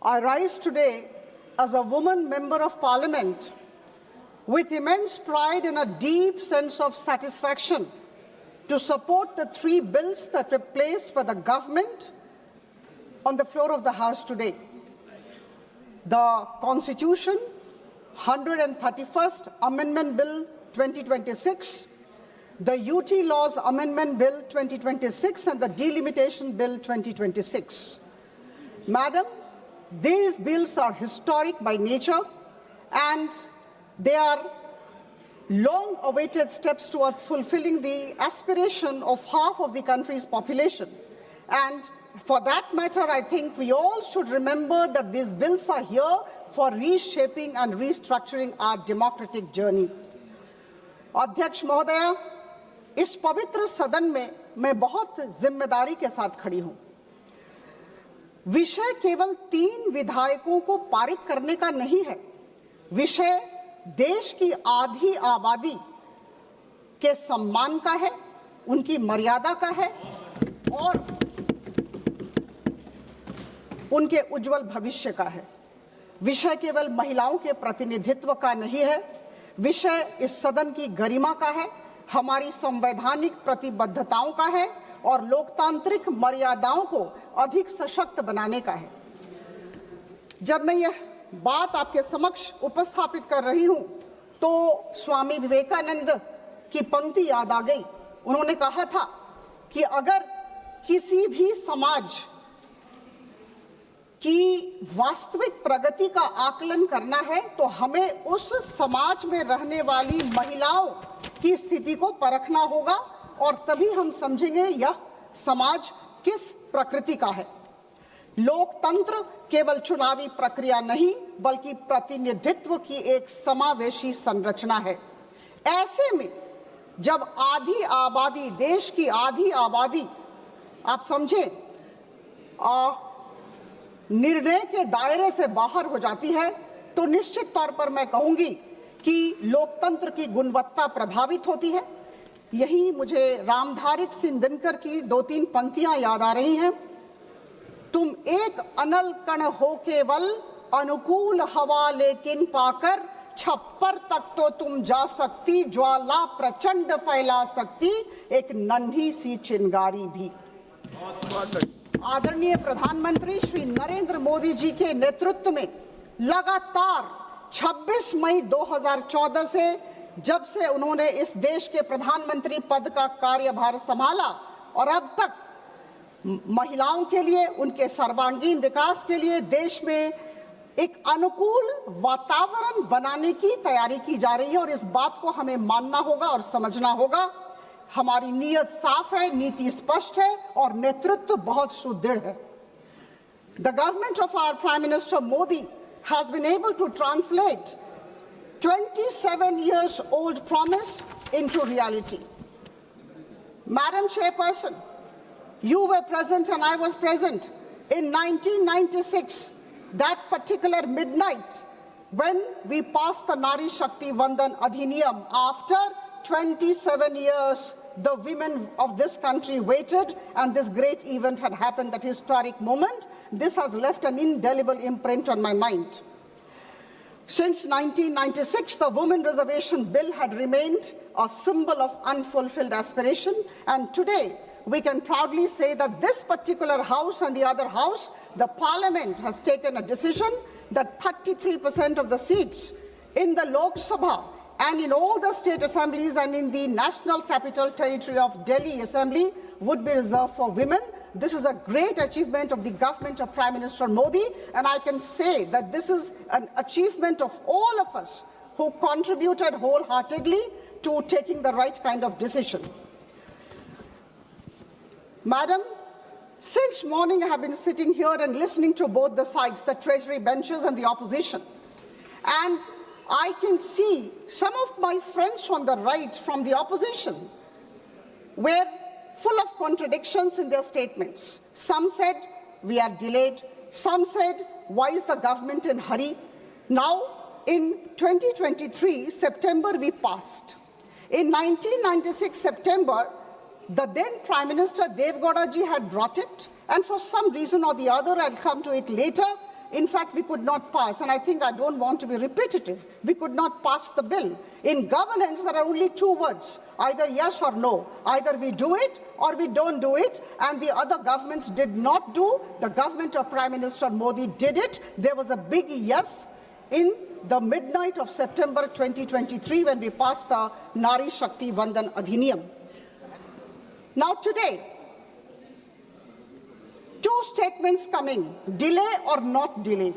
I rise today as a woman member of Parliament with immense pride and a deep sense of satisfaction to support the 3 bills that were placed by the government on the floor of the House today. The Constitution, 131st Amendment Bill 2026, the UT Laws Amendment Bill 2026 and the Delimitation Bill 2026. Madam, these bills are historic by nature and they are long-awaited steps towards fulfilling the aspiration of half of the country's population. And for that matter, I think we all should remember that these bills are here for reshaping and restructuring our democratic journey. अध्यक्ष महोदया, इस पवित्र सदन में मैं बहुत जिम्मेदारी के साथ खड़ी हूं। विषय केवल 3 विधायकों को पारित करने का नहीं है। विषय देश की आधी आबादी के सम्मान का है, उनकी मर्यादा का है और उनके उज्जवल भविष्य का है। विषय केवल महिलाओं के प्रतिनिधित्व का नहीं है, विषय इस सदन की गरिमा का है, हमारी संवैधानिक प्रतिबद्धताओं का है और लोकतांत्रिक मर्यादाओं को अधिक सशक्त बनाने का है। जब मैं यह बात आपके समक्ष उपस्थापित कर रही हूं तो स्वामी विवेकानंद की पंक्ति याद आ गई। उन्होंने कहा था कि अगर किसी भी समाज की वास्तविक प्रगति का आकलन करना है तो हमें उस समाज में रहने वाली महिलाओं की स्थिति को परखना होगा और तभी हम समझेंगे यह समाज किस प्रकृति का है। लोकतंत्र केवल चुनावी प्रक्रिया नहीं बल्कि प्रतिनिधित्व की एक समावेशी संरचना है। ऐसे में जब आधी आबादी, देश की आधी आबादी, आप समझें, निर्णय के दायरे से बाहर हो जाती है तो निश्चित तौर पर मैं कहूंगी कि लोकतंत्र की गुणवत्ता प्रभावित होती है। यही मुझे रामधारी सिंह दिनकर की 2-3 पंक्तियां याद आ रही हैं। तुम एक अनल कण हो केवल, अनुकूल हवा लेकिन पाकर, छप्पर तक तो तुम जा सकती, ज्वाला प्रचंड फैला सकती, एक नन्ही सी चिंगारी भी। आदरणीय प्रधानमंत्री श्री नरेंद्र मोदी जी के नेतृत्व में लगातार 26 मई 2014 से जब से उन्होंने इस देश के प्रधानमंत्री पद का कार्यभार संभाला और अब तक महिलाओं के लिए, उनके सर्वांगीण विकास के लिए देश में एक अनुकूल वातावरण बनाने की तैयारी की जा रही है और इस बात को हमें मानना होगा और समझना होगा। हमारी नीयत साफ है, नीति स्पष्ट है और नेतृत्व बहुत सुदृढ़ है। The government of our Prime Minister Modi has been able to translate 27 years old promise into reality. Madam Chairperson, you were present and I was present in 1996, that particular midnight when we passed the Nari Shakti Vandan Adhiniyam. After 27 years, the women of this country waited and this great event had happened, that historic moment. This has left an indelible imprint on my mind. Since 1996, the Women Reservation Bill had remained a symbol of unfulfilled aspiration, and today we can proudly say that this particular house and the other house, the parliament has taken a decision that 33% of the seats in the Lok Sabha and in all the state assemblies and in the National Capital Territory of Delhi Assembly would be reserved for women. This is a great achievement of the government of Prime Minister Modi, and I can say that this is an achievement of all of us who contributed wholeheartedly to taking the right kind of decision. Madam, since morning I have been sitting here and listening to both the sides, the Treasury benches and the opposition, and I can see some of my friends on the right from the opposition were full of contradictions in their statements. Some said, we are delayed. Some said, why is the government in hurry? Now, in 2023, September, we passed. In 1996, September, the then Prime Minister Dev Gowda ji had brought it, and for some reason or the other, I'll come to it later, in fact, we could not pass. And I think I don't want to be repetitive. We could not pass the bill. In governance, there are only two words, either yes or no. Either we do it or we don't do it. And the other governments did not do. The government of Prime Minister Modi did it. There was a big yes in the midnight of September 2023 when we passed the Nari Shakti Vandan Adhiniyam. Now today, two statements coming, delay or not delay.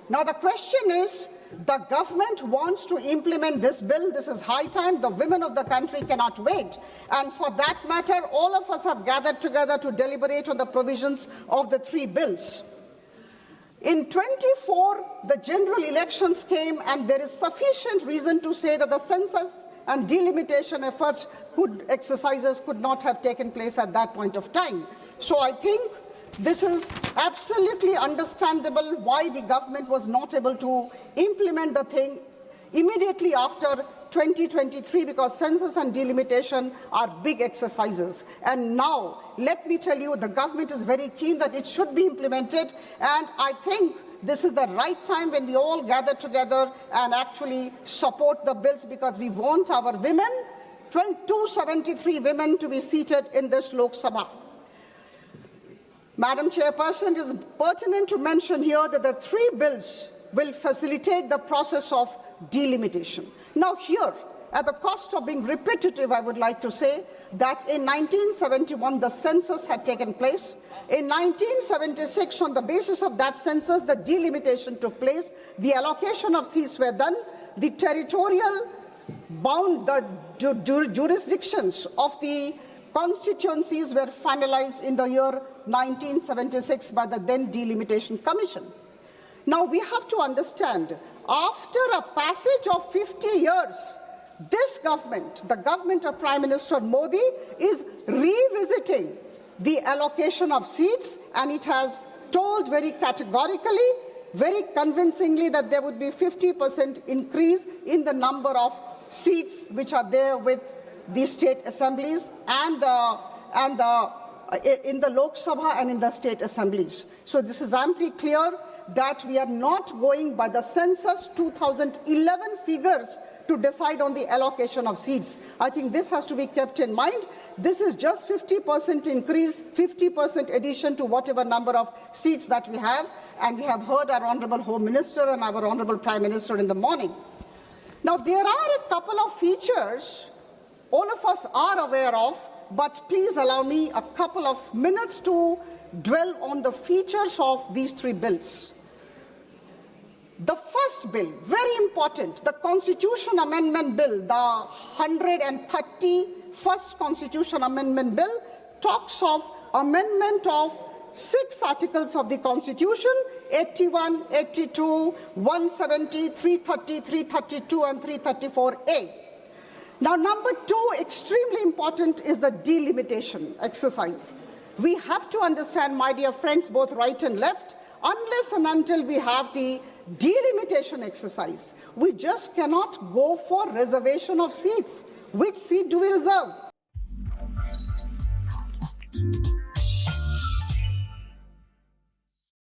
Now the question is, the government wants to implement this bill. This is high time. The women of the country cannot wait. And for that matter, all of us have gathered together to deliberate on the provisions of the three bills. In 24, the general elections came, and there is sufficient reason to say that the census and delimitation exercises could not have taken place at that point of time. So I think this is absolutely understandable why the government was not able to implement the thing immediately after 2023, because census and delimitation are big exercises. And now, let me tell you, the government is very keen that it should be implemented, and I think this is the right time when we all gather together and actually support the bills, because we want our women, 273 women, to be seated in this Lok Sabha. Madam Chairperson, it is pertinent to mention here that the three bills will facilitate the process of delimitation. Now here, at the cost of being repetitive, I would like to say that in 1971, the census had taken place. In 1976, on the basis of that census, the delimitation took place. The allocation of seats were done. The territorial jurisdictions of the constituencies were finalized in the year 1976 by the then Delimitation Commission. Now we have to understand, after a passage of 50 years, this government, the government of Prime Minister Modi, is revisiting the allocation of seats, and it has told very categorically, very convincingly, that there would be 50% increase in the number of seats which are there with the state assemblies and in the Lok Sabha and in the state assemblies. So this is amply clear that we are not going by the census 2011 figures to decide on the allocation of seats. I think this has to be kept in mind. This is just 50% increase, 50% addition to whatever number of seats that we have. And we have heard our Honorable Home Minister and our Honorable Prime Minister in the morning. Now, there are a couple of features all of us are aware of, but please allow me a couple of minutes to dwell on the features of these three bills. The first bill, very important, the Constitution Amendment Bill, the 131st Constitution Amendment Bill, talks of amendment of 6 articles of the Constitution, 81, 82, 170, 330, 332, and 334A. Now, number 2, extremely important, is the delimitation exercise. We have to understand, my dear friends, both right and left, unless and until we have the delimitation exercise, we just cannot go for reservation of seats. Which seat do we reserve?